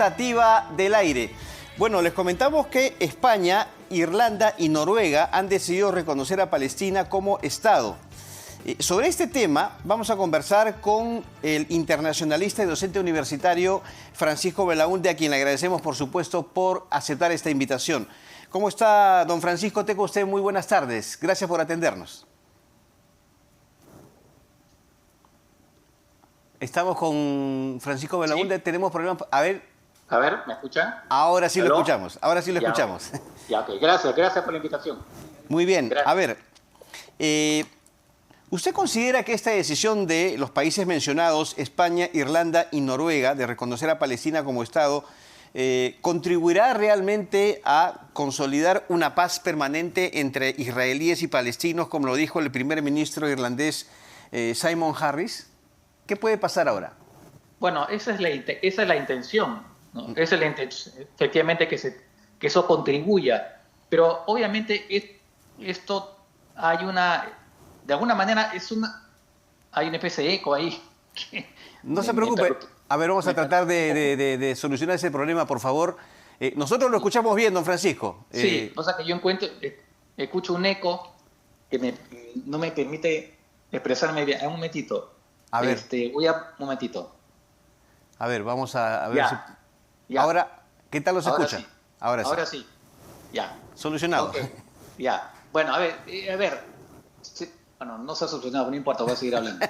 rotativa del aire. Bueno, les comentamos que España, Irlanda y Noruega han decidido reconocer a Palestina como Estado. Sobre este tema vamos a conversar con el internacionalista y docente universitario Francisco Belaúnde, a quien le agradecemos, por supuesto, por aceptar esta invitación. ¿Cómo está, don Francisco? Tenga usted muy buenas tardes. Gracias por atendernos. Estamos con Francisco Belaúnde. Sí. Tenemos problemas. A ver, ¿me escucha? Ahora sí. ¿Aló? Lo escuchamos. Ahora sí lo escuchamos. Ya, ok. Gracias por la invitación. Muy bien. Gracias. A ver, ¿usted considera que esta decisión de los países mencionados, España, Irlanda y Noruega, de reconocer a Palestina como Estado, contribuirá realmente a consolidar una paz permanente entre israelíes y palestinos, como lo dijo el primer ministro irlandés Simon Harris? ¿Qué puede pasar ahora? Bueno, esa es la intención, ¿no? Esa es la intención, efectivamente, que eso contribuya. Pero obviamente esto de alguna manera hay una especie de eco ahí. No se preocupe. A ver, vamos a tratar de solucionar ese problema, por favor. Nosotros lo escuchamos bien, don Francisco. Sí, o sea que yo escucho un eco que no me permite expresarme bien. Un momentito. A ver. Un momentito. A ver, vamos a ver si... Ya. Ahora, ¿qué tal los escucha? Sí. Ahora sí. Ahora sí. Ya. Solucionado. Okay. Ya. Bueno, a ver. Sí. Bueno, no se ha solucionado, no importa, voy a seguir hablando.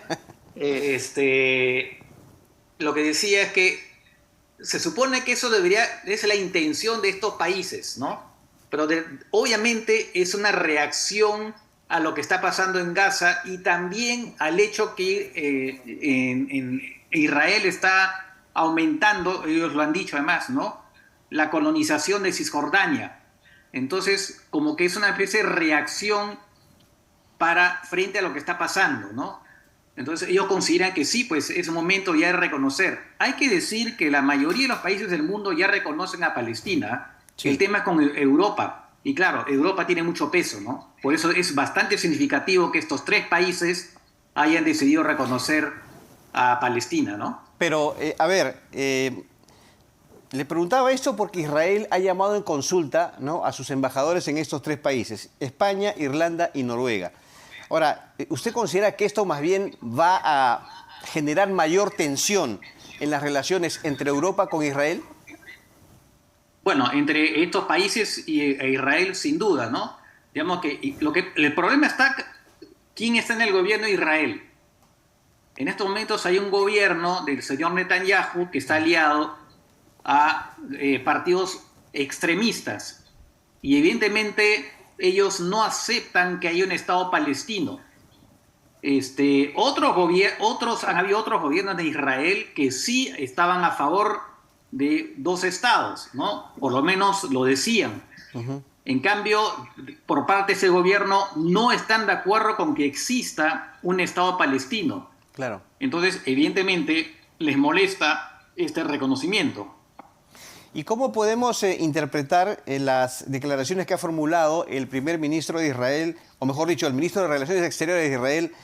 Lo que decía es que se supone que eso es la intención de estos países, ¿no? Pero obviamente es una reacción a lo que está pasando en Gaza y también al hecho que en Israel está aumentando, ellos lo han dicho además, ¿no?, la colonización de Cisjordania. Entonces, como que es una especie de reacción frente a lo que está pasando, ¿no? Entonces, ellos consideran que sí, pues es momento ya de reconocer. Hay que decir que la mayoría de los países del mundo ya reconocen a Palestina. Sí. El tema es con Europa. Y claro, Europa tiene mucho peso, ¿no? Por eso es bastante significativo que estos tres países hayan decidido reconocer a Palestina, ¿no? Pero, a ver, le preguntaba esto porque Israel ha llamado en consulta, ¿no?, a sus embajadores en estos tres países, España, Irlanda y Noruega. Ahora, ¿usted considera que esto más bien va a generar mayor tensión en las relaciones entre Europa con Israel? Bueno, entre estos países e Israel, sin duda, ¿no? Digamos que el problema está, ¿quién está en el gobierno de Israel? En estos momentos hay un gobierno del señor Netanyahu que está aliado a partidos extremistas. Y evidentemente ellos no aceptan que haya un Estado palestino. Han habido otros gobiernos de Israel que sí estaban a favor de dos estados, ¿no? Por lo menos lo decían. Uh-huh. En cambio, por parte de ese gobierno no están de acuerdo con que exista un Estado palestino. Claro. Entonces, evidentemente, les molesta este reconocimiento. ¿Y cómo podemos interpretar las declaraciones que ha formulado el primer ministro de Israel, o mejor dicho, el ministro de Relaciones Exteriores de Israel,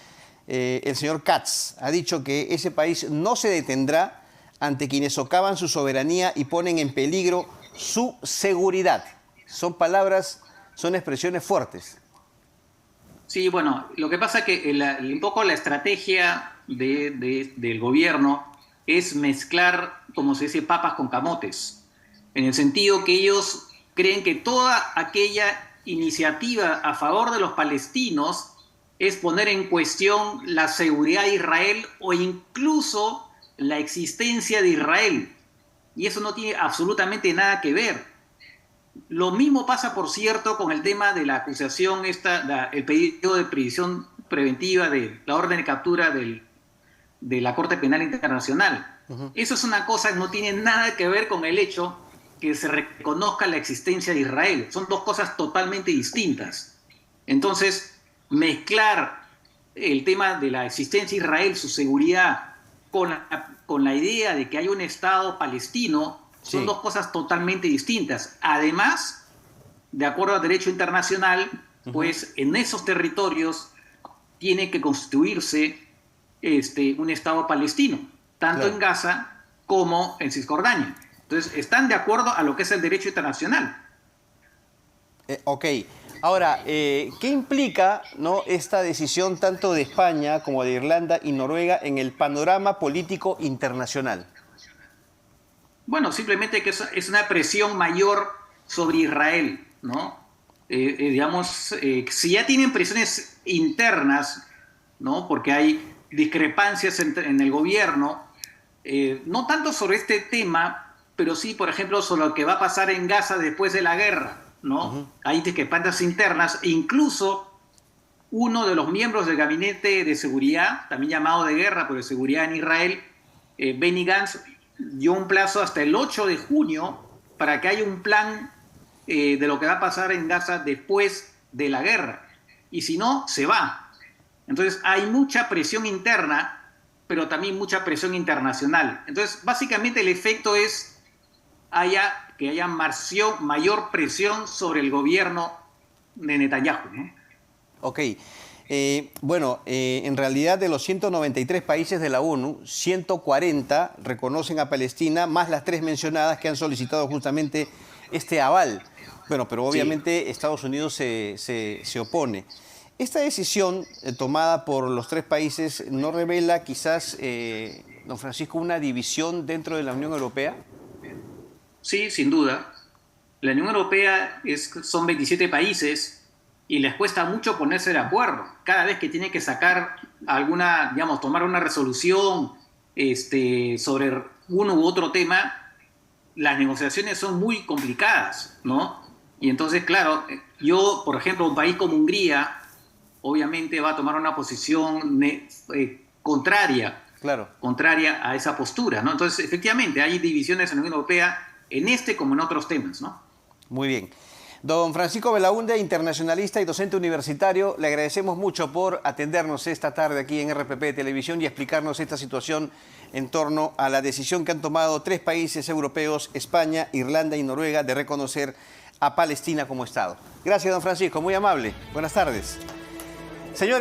el señor Katz? Ha dicho que ese país no se detendrá ante quienes socavan su soberanía y ponen en peligro su seguridad. Son palabras, son expresiones fuertes. Sí, bueno, lo que pasa es que un poco la estrategia del gobierno es mezclar, como se dice, papas con camotes, en el sentido que ellos creen que toda aquella iniciativa a favor de los palestinos es poner en cuestión la seguridad de Israel o incluso la existencia de Israel. Y eso no tiene absolutamente nada que ver. Lo mismo pasa, por cierto, con el tema de la acusación, el pedido de prisión preventiva de la orden de captura de la Corte Penal Internacional. Uh-huh. Eso es una cosa que no tiene nada que ver con el hecho que se reconozca la existencia de Israel. Son dos cosas totalmente distintas. Entonces, mezclar el tema de la existencia de Israel, su seguridad, con la idea de que hay un Estado palestino, son dos cosas totalmente distintas. Además, de acuerdo al derecho internacional, pues en esos territorios tiene que constituirse un Estado palestino, tanto en Gaza como en Cisjordania. Entonces, están de acuerdo a lo que es el derecho internacional. Ok. Ahora, ¿qué implica, ¿no?, esta decisión tanto de España como de Irlanda y Noruega en el panorama político internacional? Bueno, simplemente que es una presión mayor sobre Israel, ¿no? Digamos, si ya tienen presiones internas, ¿no? Porque hay discrepancias en el gobierno, no tanto sobre este tema, pero sí, por ejemplo, sobre lo que va a pasar en Gaza después de la guerra, ¿no? Hay discrepancias internas, e incluso uno de los miembros del gabinete de seguridad, también llamado de guerra, pero de seguridad en Israel, Benny Gantz, dio un plazo hasta el 8 de junio para que haya un plan de lo que va a pasar en Gaza después de la guerra. Y si no, se va. Entonces hay mucha presión interna, pero también mucha presión internacional. Entonces, básicamente el efecto es que haya mayor presión sobre el gobierno de Netanyahu, ¿no? Ok. En realidad de los 193 países de la ONU, 140 reconocen a Palestina, más las 3 mencionadas que han solicitado justamente este aval. Bueno, pero obviamente sí, Estados Unidos se opone. ¿Esta decisión tomada por los 3 países no revela quizás, don Francisco, una división dentro de la Unión Europea? Sí, sin duda. La Unión Europea son 27 países y les cuesta mucho ponerse de acuerdo. Cada vez que tienen que sacar alguna, digamos, tomar una resolución sobre uno u otro tema, las negociaciones son muy complicadas, ¿no? Y entonces, claro, yo, por ejemplo, un país como Hungría, obviamente va a tomar una posición contraria, claro, contraria a esa postura, ¿no? Entonces, efectivamente, hay divisiones en la Unión Europea en este como en otros temas, ¿no? Muy bien. Don Francisco Belaúnde, internacionalista y docente universitario, le agradecemos mucho por atendernos esta tarde aquí en RPP Televisión y explicarnos esta situación en torno a la decisión que han tomado 3 países europeos, España, Irlanda y Noruega, de reconocer a Palestina como Estado. Gracias, don Francisco, muy amable. Buenas tardes. Señores.